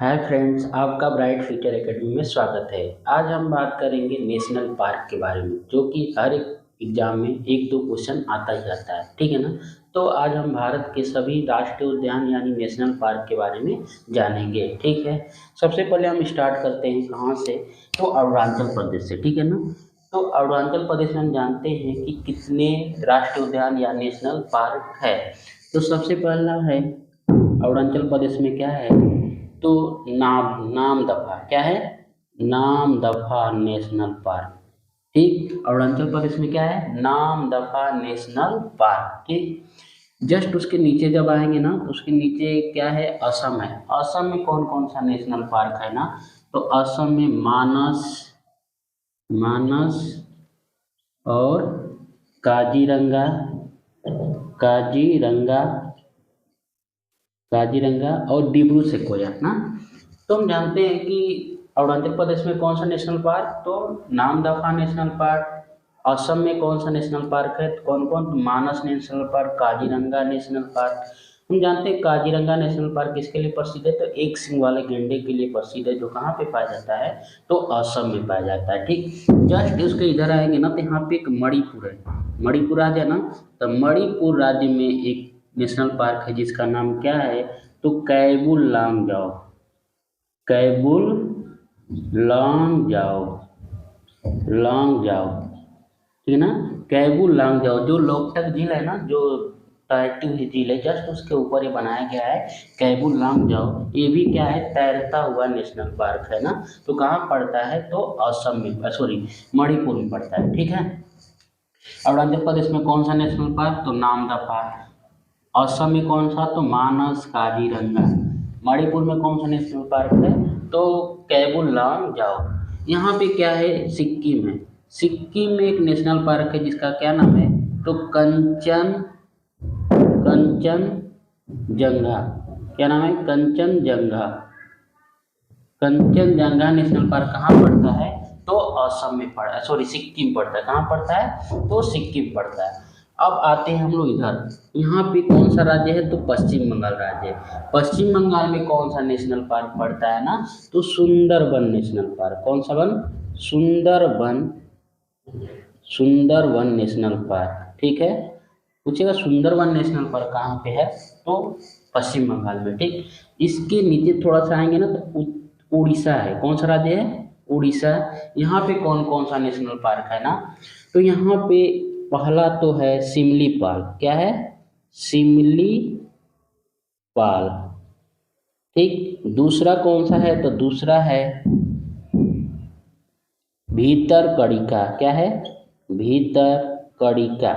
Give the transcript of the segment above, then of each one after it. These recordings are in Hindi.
हाय फ्रेंड्स, आपका ब्राइट फ्यूचर एकेडमी में स्वागत है। आज हम बात करेंगे नेशनल पार्क के बारे में, जो कि हर एक एग्जाम में एक दो क्वेश्चन आता ही आता है। ठीक है ना। तो आज हम भारत के सभी राष्ट्रीय उद्यान यानी नेशनल पार्क के बारे में जानेंगे। ठीक है। सबसे पहले हम स्टार्ट करते हैं कहाँ से, तो अरुणाचल प्रदेश से। ठीक है ना। तो अरुणाचल प्रदेश में हम जानते हैं कि कितने राष्ट्रीय उद्यान या नेशनल पार्क है। तो सबसे पहला है अरुणाचल प्रदेश में क्या है, तो नामदफा क्या है, नामदफा नेशनल पार्क। ठीक, अरुणाचल प्रदेश में क्या है, नामदफा नेशनल पार्क। ठीक, जस्ट उसके नीचे जब आएंगे ना तो उसके नीचे क्या है, असम है। असम में कौन कौन सा नेशनल पार्क है ना, तो असम में मानस मानस और काजीरंगा काजीरंगा काजीरंगा और डिब्रू सेखोया ना। तो हम जानते हैं कि अरुणाचल प्रदेश में कौन सा नेशनल पार्क, तो नामदफा नेशनल पार्क। असम में कौन सा नेशनल पार्क है, तो कौन कौन, तो Manas national park, Kaziranga national park. हम जानते हैं काजीरंगा नेशनल पार्क किसके लिए प्रसिद्ध है, तो एक सिंग वाले गेंडे के लिए प्रसिद्ध है, जो कहाँ पे पाया जाता है, तो असम में पाया जाता है। ठीक, जस्ट उसके इधर आएंगे ना तो यहाँ पे एक मणिपुर है। मणिपुर राज्य है ना, तो मणिपुर राज्य में एक नेशनल पार्क है जिसका नाम क्या है, तो कैबुल लामजाओ। कैबुल लामजाओ लामजाओ ठीक है ना। कैबुल लामजाओ जो लोकटक झील है ना, जो तैरती हुई झील है, जस्ट उसके ऊपर ये बनाया गया है कैबुल लामजाओ। ये भी क्या है, तैरता हुआ नेशनल पार्क है ना। तो कहाँ पड़ता है, तो असम में, सॉरी मणिपुर में पड़ता है। ठीक है। अरुणाचल प्रदेश में कौन सा नेशनल पार्क, तो नामदफा। असम में कौन सा, तो मानस काजीरंगा। मणिपुर में कौन सा नेशनल पार्क है, तो कैबुल लामजाओ। यहाँ पे क्या है, सिक्किम है। सिक्किम में एक नेशनल पार्क है जिसका क्या नाम है, तो कंचनजंगा। क्या नाम है, कंचनजंगा। कंचनजंगा नेशनल पार्क कहाँ पड़ता है, तो असम में पड़ता है, सॉरी सिक्किम पड़ता है। कहाँ पड़ता है, तो सिक्किम पड़ता है। अब आते हैं हम लोग इधर, यहाँ पे कौन सा राज्य है, तो पश्चिम बंगाल राज्य है। पश्चिम बंगाल में कौन सा नेशनल पार्क पड़ता है ना, तो सुंदरबन नेशनल पार्क। कौन सा वन, सुंदरबन नेशनल पार्क। ठीक है। पूछेगा सुंदरबन नेशनल पार्क कहाँ पे है, तो पश्चिम बंगाल में। ठीक, इसके नीचे थोड़ा सा आएंगे ना तो उड़ीसा है। कौन सा राज्य है, उड़ीसा। यहाँ पे कौन कौन सा नेशनल पार्क है ना, तो यहाँ पे पहला तो है सिमलीपाल। क्या है, सिमलीपाल। ठीक, दूसरा कौन सा है, तो दूसरा है भीतरकनिका। क्या है, भीतरकनिका।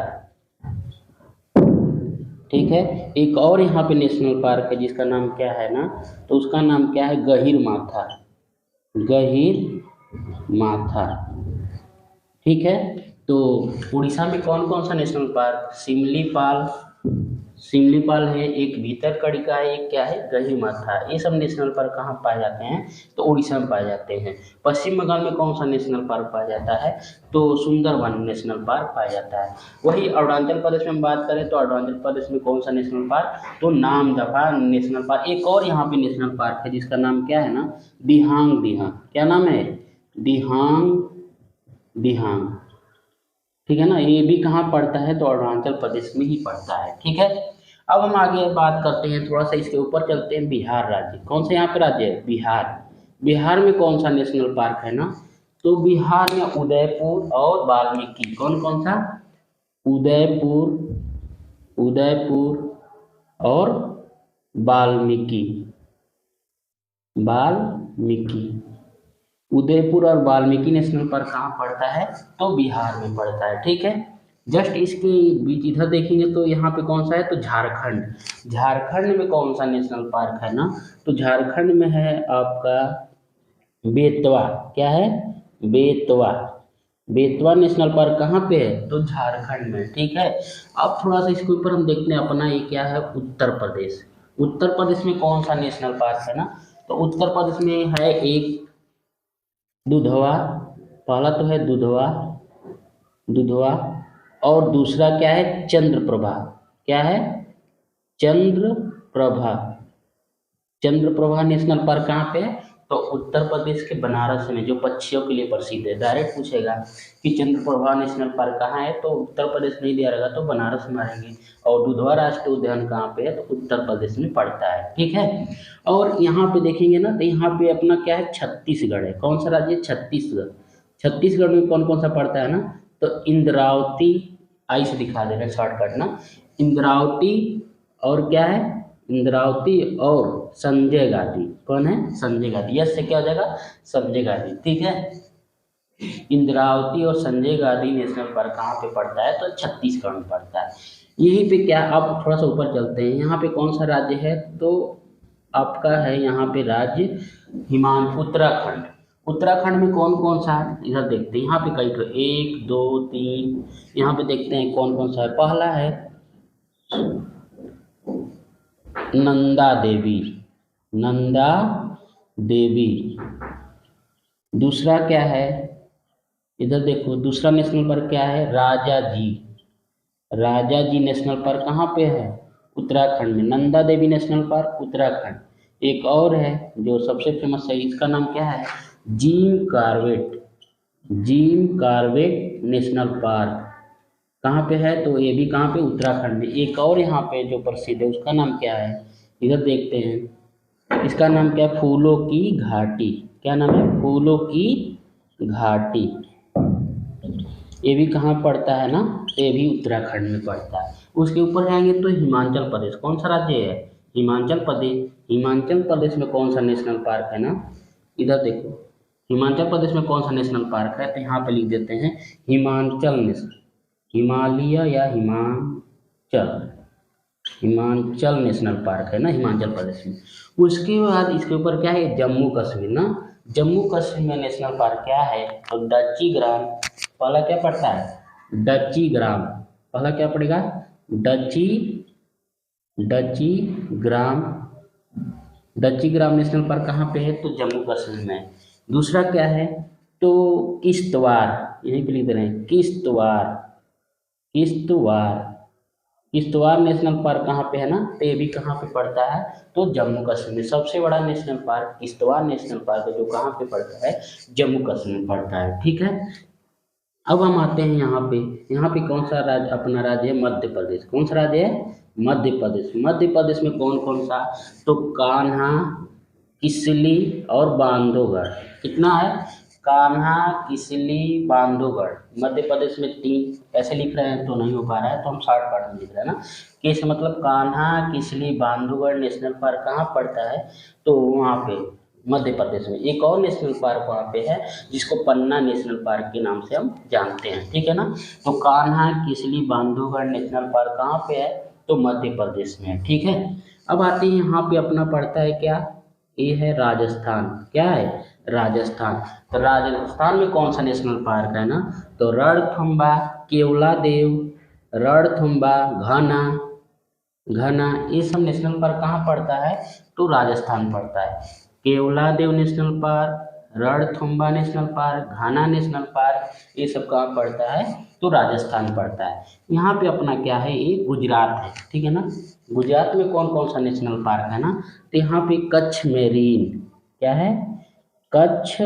ठीक है। एक और यहाँ पे नेशनल पार्क है जिसका नाम क्या है ना, तो उसका नाम क्या है, गहीर माथा। गहीर माथा। ठीक है। तो उड़ीसा में कौन कौन सा नेशनल पार्क, सिमलीपाल है, एक भीतरकनिका है, एक क्या है, गहीर माथा। ये सब नेशनल पार्क कहाँ पाए जाते हैं, तो उड़ीसा में पाए जाते हैं। पश्चिम बंगाल में कौन सा नेशनल पार्क पाया जाता है, तो सुंदरबन नेशनल पार्क पाया जाता है। वही अरुणाचल प्रदेश में हम बात करें तो अरुणाचल प्रदेश में कौन सा नेशनल पार्क, तो नामदफा नेशनल पार्क। एक और यहाँ पे नेशनल पार्क है जिसका नाम क्या है ना, दिहांग। क्या नाम है, दिहांग। ठीक है ना। ये भी कहाँ पड़ता है, तो अरुणाचल प्रदेश में ही पड़ता है। ठीक है। अब हम आगे बात करते हैं, थोड़ा सा इसके ऊपर चलते हैं, बिहार राज्य। कौन सा यहाँ पे राज्य है, बिहार। बिहार में कौन सा नेशनल पार्क है ना, तो बिहार में उदयपुर और वाल्मीकि। कौन कौन सा, उदयपुर और वाल्मीकि। उदयपुर और वाल्मीकि नेशनल पार्क कहाँ पड़ता है, तो बिहार में पड़ता है। ठीक है। जस्ट इसके बीच इधर देखेंगे तो यहाँ पे कौन सा है, तो झारखंड में कौन सा नेशनल पार्क है ना, तो झारखंड में है आपका बेतवा। क्या है, बेतवा नेशनल पार्क कहाँ पे है, तो झारखंड में। ठीक है। अब थोड़ा सा इसके ऊपर हम देखते हैं अपना, ये क्या है, उत्तर प्रदेश में कौन सा नेशनल पार्क है ना, तो उत्तर प्रदेश में है एक दुधवा। पहला तो है दुधवा और दूसरा क्या है, चंद्रप्रभा। क्या है, चंद्रप्रभा। चंद्रप्रभा नेशनल पार्क कहाँ पे है? तो उत्तर प्रदेश के बनारस में, जो पक्षियों के लिए प्रसिद्ध है। डायरेक्ट पूछेगा कि चंद्रप्रभा नेशनल पार्क कहाँ है, तो उत्तर प्रदेश नहीं दिया रहेगा तो बनारस में आएंगे। और दुधवा राष्ट्रीय उद्यान कहाँ पे है, तो उत्तर प्रदेश में पड़ता है। ठीक है। और यहाँ पे देखेंगे ना, तो यहाँ पे अपना क्या है, छत्तीसगढ़ है। कौन सा राज्य है? छत्तीसगढ़। छत्तीसगढ़ में कौन कौन सा पड़ता है ना, तो इंद्रावती, आई से दिखा दे रहे शॉर्टकट ना, इंद्रावती और क्या है, इंद्रावती और संजय गांधी। कौन है? संजय गांधी। यस से क्या हो जाएगा? संजय गांधी। ठीक है। इंद्रावती और संजय गांधी नेशनल पार्क कहाँ पे पड़ता है, तो छत्तीसगढ़ में पड़ता है। यहीं पे क्या, आप थोड़ा सा ऊपर चलते हैं, यहाँ पे कौन सा राज्य है, तो आपका है यहाँ पे राज्य उत्तराखंड। उत्तराखंड में कौन कौन सा है, इधर देखते हैं। यहाँ पे कई, 1 2 3, यहाँ पे देखते हैं कौन कौन सा है। पहला है नंदा देवी, नंदा देवी। दूसरा क्या है, इधर देखो, दूसरा नेशनल पार्क क्या है, राजा जी। राजा जी नेशनल पार्क कहाँ पे है? उत्तराखंड में। Nanda Devi national park Uttarakhand. एक और है जो सबसे फेमस है, इसका नाम क्या है, Jim Corbett. Gym Corbett national park कहाँ पे है, तो ये भी कहाँ पे, उत्तराखंड में। एक और यहाँ पे जो प्रसिद्ध है उसका नाम क्या है, इधर देखते हैं। इसका नाम क्या है, फूलों की घाटी। क्या नाम है? फूलों की घाटी। ये भी कहाँ पड़ता है ना, ये भी उत्तराखंड में पड़ता है। उसके ऊपर जाएंगे तो हिमाचल प्रदेश। कौन सा राज्य है? हिमाचल प्रदेश। हिमाचल प्रदेश में कौन सा नेशनल पार्क है ना, इधर देखो, हिमाचल प्रदेश में कौन सा नेशनल पार्क है, तो यहाँ पे लिख देते हैं हिमाचल नेशनल, हिमालय या हिमाचल नेशनल पार्क है ना हिमाचल प्रदेश में। उसके बाद इसके ऊपर क्या है, जम्मू कश्मीर ना, जम्मू कश्मीर में नेशनल पार्क क्या है, तो डच्ची ग्राम। पहला क्या पड़ता है, डच्ची ग्राम। पहला क्या पड़ेगा, डच्ची ग्राम। डच्ची ग्राम नेशनल पार्क कहाँ पे है, तो जम्मू कश्मीर में। दूसरा क्या है, तो किश्तवाड़, यहीं पे लिख दे रहे हैं, किश्तवाड़ नेशनल पार्क कहाँ पे है ना, तो ये भी कहाँ पे पड़ता है, तो जम्मू कश्मीर में। सबसे बड़ा national park Kishtwar national park है, जो कहाँ पे पड़ता है, जम्मू कश्मीर में पड़ता है। ठीक है। अब हम आते हैं यहाँ पे कौन सा राज्य, अपना राज्य है मध्य प्रदेश। कौन सा राज्य है, मध्य प्रदेश। मध्य प्रदेश में कौन कौन सा, तो कान्हा, किसली और बांधवगढ़। कितना है, कान्हा, किसली, बांधवगढ़। मध्य प्रदेश में 3। ऐसे लिख रहे हैं तो नहीं हो पा रहा है, तो हम शॉर्ट पार्ट में लिख रहे हैं ना, किस मतलब कान्हा, किसली, बांधवगढ़ नेशनल पार्क कहाँ पड़ता है, तो वहाँ पे मध्य प्रदेश में। एक और नेशनल पार्क वहाँ पे है जिसको पन्ना नेशनल पार्क के नाम से हम जानते हैं। ठीक है ना। तो कान्हा, किसली, बांधवगढ़ नेशनल पार्क कहाँ पे है, तो मध्य प्रदेश में है। ठीक है। अब आते हैं यहाँ पे अपना पड़ता है क्या, ये है राजस्थान। क्या है, राजस्थान। तो राजस्थान में कौन सा नेशनल पार्क है ना, तो रणथंबा, केवलादेव, रणथंबा, घना, ये सब नेशनल पार्क कहाँ पड़ता है, तो राजस्थान पड़ता है। Keoladeo national park, Ranthambore national park, Ghana national park, ये सब कहाँ पड़ता है, तो राजस्थान पड़ता है। यहाँ पे अपना क्या है, ये गुजरात है। ठीक है ना। गुजरात में कौन कौन सा नेशनल पार्क है ना, तो यहाँ पे कच्छ मेरीन। क्या है, कच्छ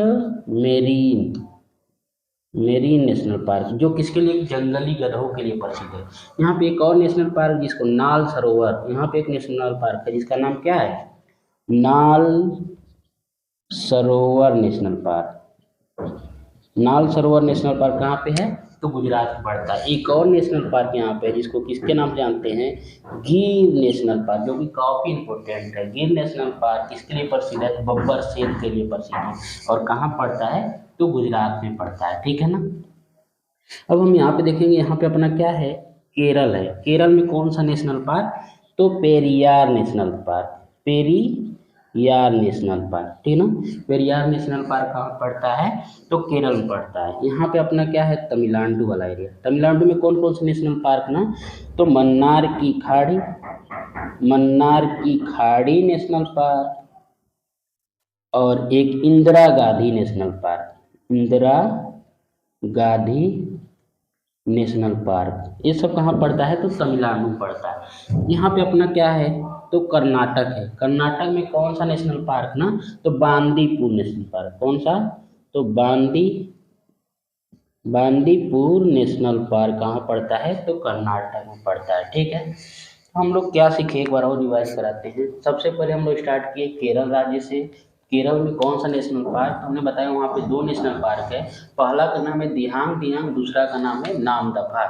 मेरीन नेशनल पार्क, जो किसके लिए, जंगली गधों के लिए प्रसिद्ध है। यहाँ पे एक और नेशनल पार्क जिसको नाल सरोवर, यहाँ पे एक नेशनल पार्क है जिसका नाम क्या है, नाल सरोवर नेशनल पार्क। नाल सरोवर नेशनल पार्क कहाँ पे है, तो गुजरात में पड़ता है। एक और नेशनल पार्क यहाँ पे है जिसको किसके नाम से जानते हैं, गिर नेशनल पार्क, जो कि काफी इंपॉर्टेंट है। गिर नेशनल पार्क किसके लिए प्रसिद्ध है, बब्बर शेर के लिए प्रसिद्ध है, और कहाँ पड़ता है, तो गुजरात में पड़ता है। ठीक है ना। अब हम यहाँ पे देखेंगे, यहाँ पे अपना क्या है, केरल है। केरल में कौन सा नेशनल पार्क, तो Periyar national park, Periyar national park. ठीक है ना। पेरियार नेशनल पार्क कहाँ पड़ता है, तो केरल में पड़ता है। यहाँ पे अपना क्या है, तमिलनाडु वाला एरिया। तमिलनाडु में कौन कौन से नेशनल पार्क ना, तो मन्नार की खाड़ी नेशनल पार्क, और एक Indira Gandhi national park, Indira Gandhi national park. ये सब कहाँ पड़ता है, तो तमिलनाडु पड़ता है। यहाँ पे अपना क्या है, तो कर्नाटक है। कर्नाटक में कौन सा नेशनल पार्क ना, तो बांदीपुर नेशनल पार्क। कौन सा, तो बांदीपुर नेशनल पार्क कहाँ पड़ता है, तो कर्नाटक में पड़ता है। ठीक है, हम लोग क्या सीखे, एक बार और रिवाइज कराते हैं। सबसे पहले हम लोग स्टार्ट किए केरल राज्य से। केरल में कौन सा नेशनल पार्क, हमने बताया वहाँ पे 2 नेशनल पार्क है। पहला का नाम है दिहांग दियांग, दूसरा का नाम है नामदफा।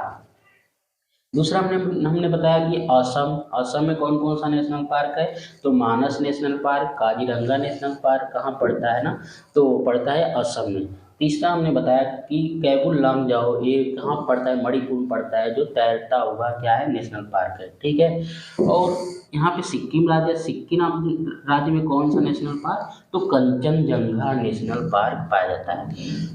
दूसरा हमने बताया कि असम। असम में कौन कौन सा नेशनल पार्क है, तो Manas national park, Kaziranga national park कहाँ पड़ता है ना, तो पड़ता है असम में। तीसरा हमने बताया कि कैबुल लामजाओ, ये कहाँ पड़ता है, मणिपुर में पड़ता है, जो तैरता हुआ क्या है, नेशनल पार्क है। ठीक है, और यहाँ पे सिक्किम राज्य, सिक्किम राज्य में कौन सा नेशनल पार्क, तो कंचनजंगा नेशनल पार्क पाया जाता है।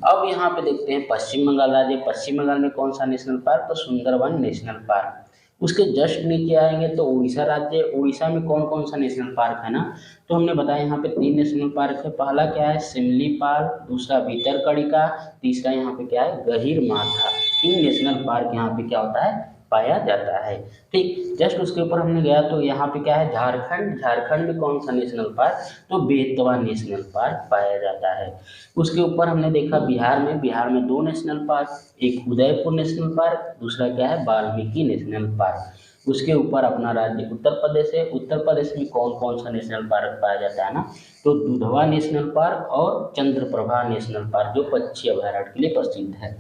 अब यहाँ पे देखते हैं पश्चिम बंगाल राज्य। पश्चिम बंगाल में कौन सा नेशनल पार्क, तो सुंदरवन नेशनल पार्क। उसके जस्ट नीचे आएंगे तो उड़ीसा राज्य। उड़ीसा में कौन कौन सा नेशनल पार्क है ना, तो हमने बताया यहाँ पे 3 नेशनल पार्क है। पहला क्या है, सिमलीपाल, दूसरा भीतरकनिका, तीसरा यहाँ पे क्या है, गहीरमाथा। 3 नेशनल पार्क यहाँ पे क्या होता है, पाया जाता है। ठीक, जस्ट उसके ऊपर हमने गया तो यहाँ पे क्या है, झारखंड। झारखंड में कौन सा नेशनल पार्क, तो बेतवा नेशनल पार्क पाया जाता है। उसके ऊपर हमने देखा बिहार में 2 नेशनल पार्क, एक उदयपुर नेशनल पार्क, दूसरा क्या है, वाल्मीकि नेशनल पार्क। उसके ऊपर अपना राज्य उत्तर प्रदेश है। उत्तर प्रदेश में कौन कौन सा नेशनल पार्क पाया जाता है ना, तो दुधवा नेशनल पार्क और चंद्रप्रभा नेशनल पार्क, जो पक्षी अभयारण्य के लिए प्रसिद्ध है।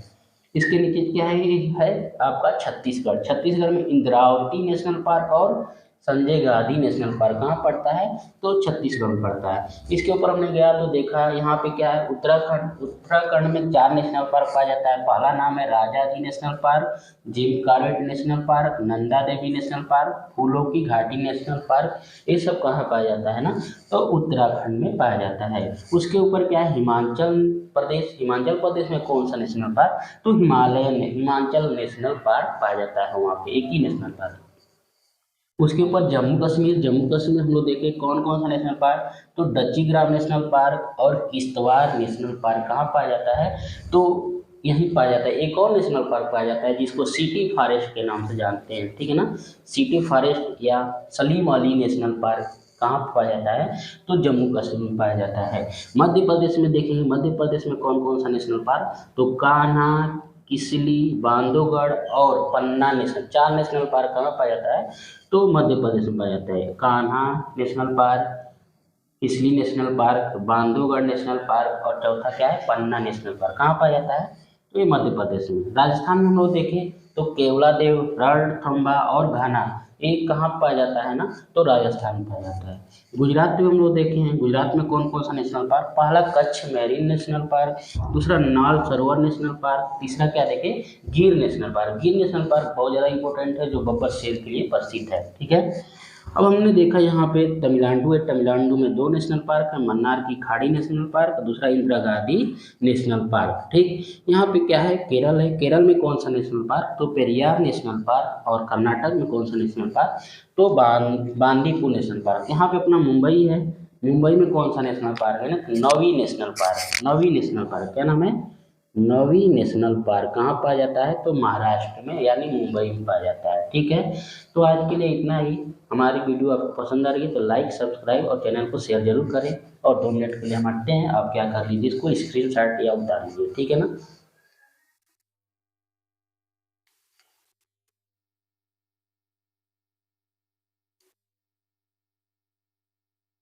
इसके नीचे क्या है आपका छत्तीसगढ़। छत्तीसगढ़ में इंद्रावती नेशनल पार्क और संजय गांधी नेशनल पार्क कहाँ पड़ता है, तो छत्तीसगढ़ में पड़ता है। इसके ऊपर हमने गया तो देखा यहाँ पे क्या है, उत्तराखंड। उत्तराखंड में 4 नेशनल पार्क पाया जाता है। पहला नाम है Rajaji national park, Jim Corbett national park, Nanda Devi national park, फूलों की घाटी नेशनल पार्क। ये सब कहाँ पाया जाता है ना, तो उत्तराखंड में पाया जाता है। उसके ऊपर क्या है, हिमाचल प्रदेश। हिमाचल प्रदेश में कौन सा नेशनल पार्क, तो हिमाचल नेशनल पार्क पाया जाता है, वहाँ पे एक ही नेशनल पार्क। उसके ऊपर जम्मू कश्मीर। जम्मू कश्मीर हम लोग देखें कौन कौन सा नेशनल पार्क, तो डच्ची-ग्राम नेशनल पार्क और किश्तवाड़ नेशनल पार्क कहाँ पाया जाता है, तो यहीं पाया जाता है। एक और नेशनल पार्क पाया जाता है जिसको सिटी फॉरेस्ट के नाम से जानते हैं, ठीक है ना। सिटी फॉरेस्ट या सलीम अली नेशनल पार्क कहाँ पाया जाता है, तो जम्मू कश्मीर में पाया जाता है। मध्य प्रदेश में देखेंगे, मध्य प्रदेश में कौन कौन सा नेशनल पार्क, तो कान्हा, किसली, बांधवगढ़ और पन्ना नेशनल, 4 नेशनल पार्क कहाँ पाया जाता है, तो मध्य प्रदेश में पाया जाता है। Kanha national park, Kisli national park, Bandhavgarh national park और चौथा क्या है, पन्ना नेशनल पार्क कहाँ पाया जाता है, तो ये मध्य प्रदेश में। राजस्थान में हम लोग देखें तो केवलादेव, रणथंभा और घाना, ये कहाँ पाया जाता है ना, तो राजस्थान में पाया जाता है। गुजरात में हम लोग देखे हैं, गुजरात में कौन कौन सा नेशनल पार्क, पहला कच्छ मैरीन नेशनल पार्क, दूसरा नाल सरोवर नेशनल पार्क, तीसरा क्या देखें, गिर नेशनल पार्क। गिर नेशनल पार्क बहुत ज़्यादा इंपॉर्टेंट है, जो बब्बर शेर के लिए प्रसिद्ध है, ठीक है। अब हमने देखा यहाँ पे तमिलनाडु है। तमिलनाडु में 2 नेशनल पार्क है, मन्नार की खाड़ी नेशनल पार्क, दूसरा इंदिरा गांधी नेशनल पार्क। ठीक, यहाँ पे क्या है, केरल है। केरल में कौन सा नेशनल पार्क, तो पेरियार नेशनल पार्क। और कर्नाटक में कौन सा नेशनल पार्क, तो बांदीपुर नेशनल पार्क। यहाँ पे अपना मुंबई है। मुंबई में कौन सा नेशनल पार्क है ना, नवी नेशनल पार्क। नवी नेशनल पार्क क्या नाम है, नवी नेशनल पार्क कहाँ पाया जाता है, तो महाराष्ट्र में यानी मुंबई में पाया जाता है, ठीक है। तो आज के लिए इतना ही। हमारी वीडियो आपको पसंद आ रही है तो लाइक, सब्सक्राइब और चैनल को शेयर जरूर करें। और 2 मिनट के लिए हम हटते हैं, आप क्या कर लीजिए, इसको स्क्रीनशॉट या उतार लीजिए, ठीक है ना।